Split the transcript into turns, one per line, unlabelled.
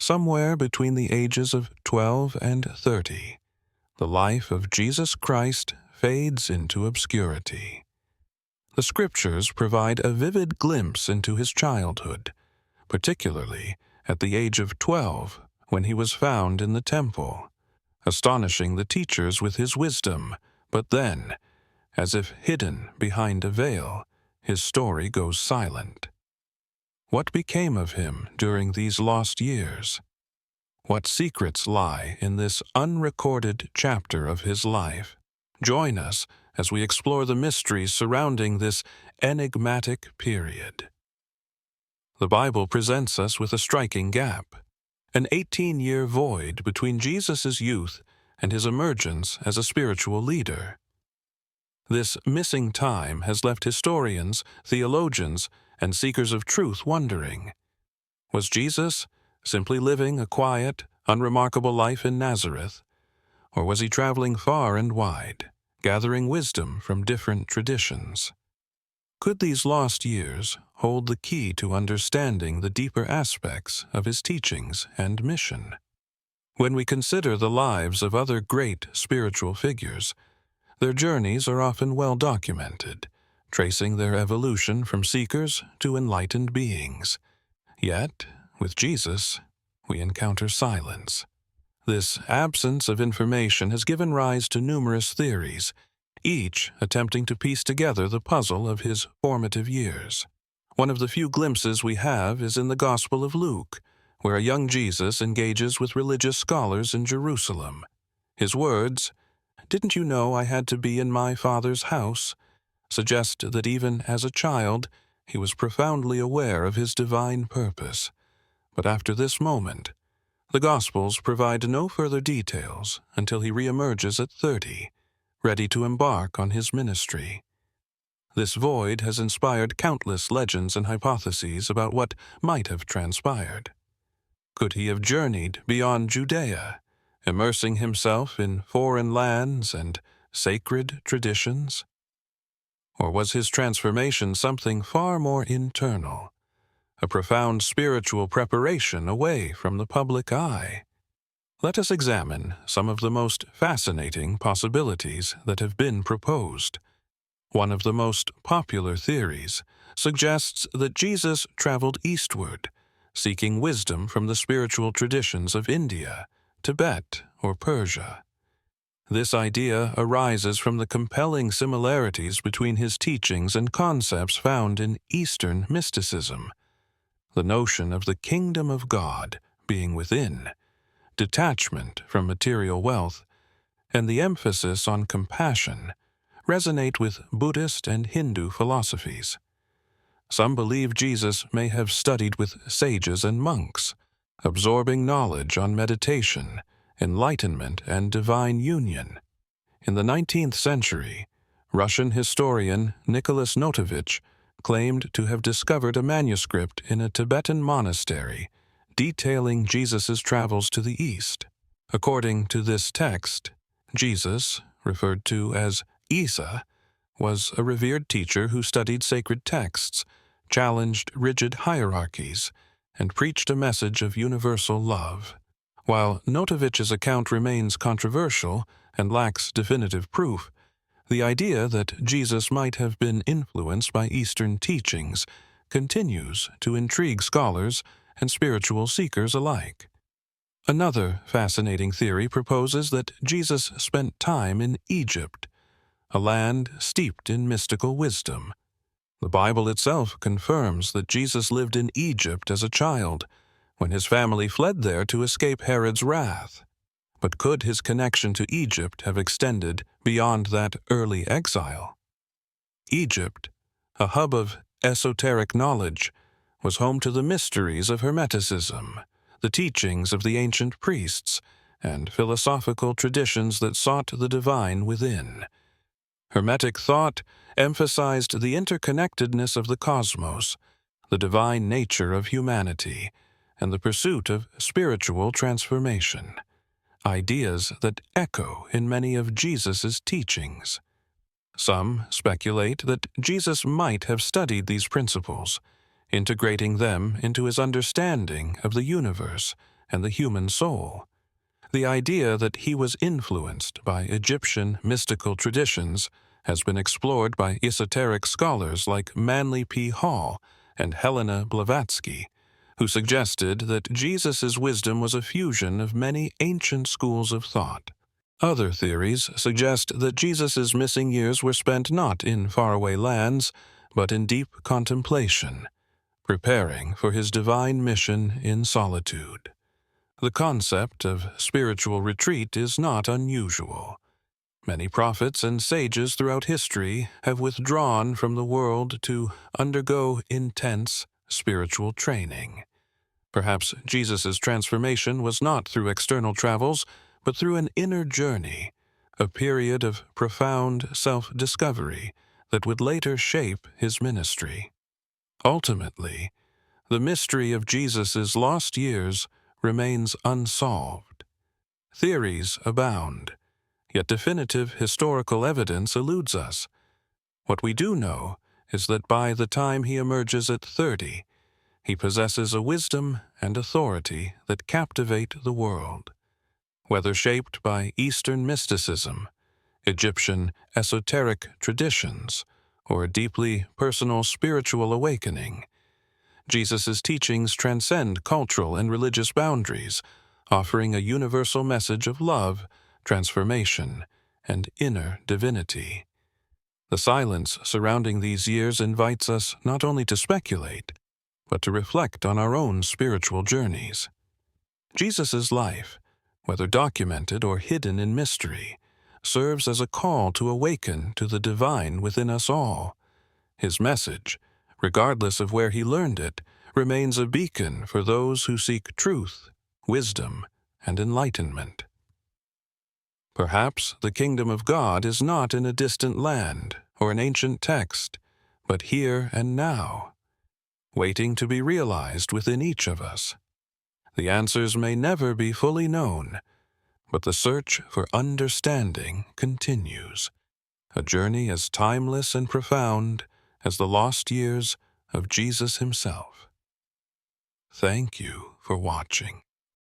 somewhere between the ages of 12 and 30, the life of Jesus Christ fades into obscurity. The Scriptures provide a vivid glimpse into his childhood, particularly at the age of 12, when he was found in the temple, astonishing the teachers with his wisdom, but then, as if hidden behind a veil, his story goes silent. What became of him during these lost years? What secrets lie in this unrecorded chapter of his life? Join us as we explore the mysteries surrounding this enigmatic period. The Bible presents us with a striking gap, an 18-year void between Jesus' youth and his emergence as a spiritual leader. This missing time has left historians, theologians, and seekers of truth wondering, was Jesus simply living a quiet, unremarkable life in Nazareth, or was he traveling far and wide, gathering wisdom from different traditions? Could these lost years hold the key to understanding the deeper aspects of his teachings and mission? When we consider the lives of other great spiritual figures, their journeys are often well documented, tracing their evolution from seekers to enlightened beings. Yet, with Jesus, we encounter silence. This absence of information has given rise to numerous theories, each attempting to piece together the puzzle of his formative years. One of the few glimpses we have is in the Gospel of Luke, where a young Jesus engages with religious scholars in Jerusalem. His words, "Didn't you know I had to be in my Father's house?" suggest that even as a child, he was profoundly aware of his divine purpose. But after this moment, the Gospels provide no further details until he reemerges at 30, ready to embark on his ministry. This void has inspired countless legends and hypotheses about what might have transpired. Could he have journeyed beyond Judea, immersing himself in foreign lands and sacred traditions? Or was his transformation something far more internal, a profound spiritual preparation away from the public eye? Let us examine some of the most fascinating possibilities that have been proposed. One of the most popular theories suggests that Jesus traveled eastward, seeking wisdom from the spiritual traditions of India, Tibet, or Persia. This idea arises from the compelling similarities between his teachings and concepts found in Eastern mysticism. The notion of the kingdom of God being within, detachment from material wealth, and the emphasis on compassion resonate with Buddhist and Hindu philosophies. Some believe Jesus may have studied with sages and monks, absorbing knowledge on meditation, enlightenment, and divine union. In the 19th century, Russian historian Nicholas Notovich claimed to have discovered a manuscript in a Tibetan monastery detailing Jesus' travels to the east. According to this text, Jesus, referred to as Isa, was a revered teacher who studied sacred texts, challenged rigid hierarchies, and preached a message of universal love. While Notovich's account remains controversial and lacks definitive proof, the idea that Jesus might have been influenced by Eastern teachings continues to intrigue scholars and spiritual seekers alike. Another fascinating theory proposes that Jesus spent time in Egypt, a land steeped in mystical wisdom. The Bible itself confirms that Jesus lived in Egypt as a child, when his family fled there to escape Herod's wrath. But could his connection to Egypt have extended beyond that early exile? Egypt, a hub of esoteric knowledge, was home to the mysteries of Hermeticism, the teachings of the ancient priests, and philosophical traditions that sought the divine within. Hermetic thought emphasized the interconnectedness of the cosmos, the divine nature of humanity, and the pursuit of spiritual transformation, ideas that echo in many of Jesus' teachings. Some speculate that Jesus might have studied these principles, integrating them into his understanding of the universe and the human soul. The idea that he was influenced by Egyptian mystical traditions has been explored by esoteric scholars like Manly P. Hall and Helena Blavatsky, who suggested that Jesus' wisdom was a fusion of many ancient schools of thought. Other theories suggest that Jesus' missing years were spent not in faraway lands, but in deep contemplation, preparing for his divine mission in solitude. The concept of spiritual retreat is not unusual. Many prophets and sages throughout history have withdrawn from the world to undergo intense spiritual training. Perhaps Jesus' transformation was not through external travels, but through an inner journey, a period of profound self-discovery that would later shape his ministry. Ultimately, the mystery of Jesus' lost years remains unsolved. Theories abound, yet definitive historical evidence eludes us. What we do know is that by the time he emerges at 30, he possesses a wisdom and authority that captivate the world. Whether shaped by Eastern mysticism, Egyptian esoteric traditions, or a deeply personal spiritual awakening, Jesus' teachings transcend cultural and religious boundaries, offering a universal message of love, transformation, and inner divinity. The silence surrounding these years invites us not only to speculate, but to reflect on our own spiritual journeys. Jesus' life, whether documented or hidden in mystery, serves as a call to awaken to the divine within us all. His message, regardless of where he learned it, remains a beacon for those who seek truth, wisdom, and enlightenment. Perhaps the kingdom of God is not in a distant land or an ancient text, but here and now, waiting to be realized within each of us. The answers may never be fully known, but the search for understanding continues, a journey as timeless and profound as the lost years of Jesus himself. Thank you for watching.